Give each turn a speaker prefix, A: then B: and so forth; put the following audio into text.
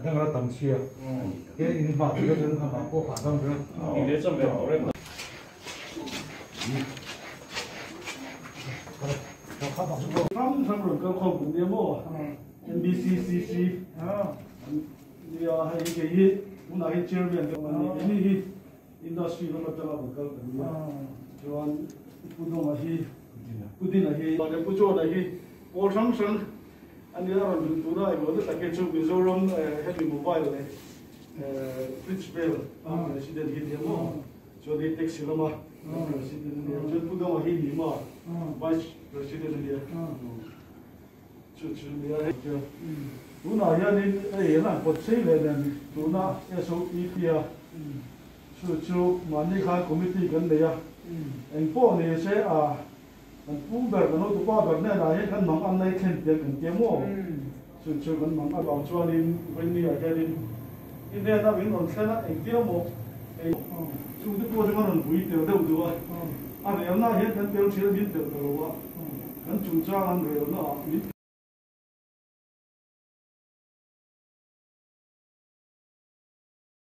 A: đang tầm xuyên cái in phạt cái thứ mà cô phản không nữa thì để cho mẹ bảo đấy không rồi cơ không cũng demo NBCCC thì hay cái gì cũng là cái chairman cái này industry nó bắt đầu có cái cho anh puto là gì putin là gì còn cái puto là gì ô sáng sáng anh nhớ rằng chúng ta có rất là cái chung Mizoram Happy Mobile này Bridgeville resident hit hiểm mà cho đi taxi lắm mà resident cho puto là hit hiểm mà vice president này chú này là cái chúng ta hiện nay ấy là có xây lên này chúng ta SOEP chú mà đi khai committee gần đây anh po này sẽ anh phụ bờ cái nó tụi qua bờ này là hết khăn nóng ăn này khen tiền cần kiếm mua, chú khăn nóng ăn bảo cho anh bên này cái đi, in đây ta bên còn xe là anh tiêu mua, chú tụi qua chúng nó bùi tiêu đâu được anh em na hết khăn tiêu chỉ là biết tiêu đâu anh chú cha anh rồi nó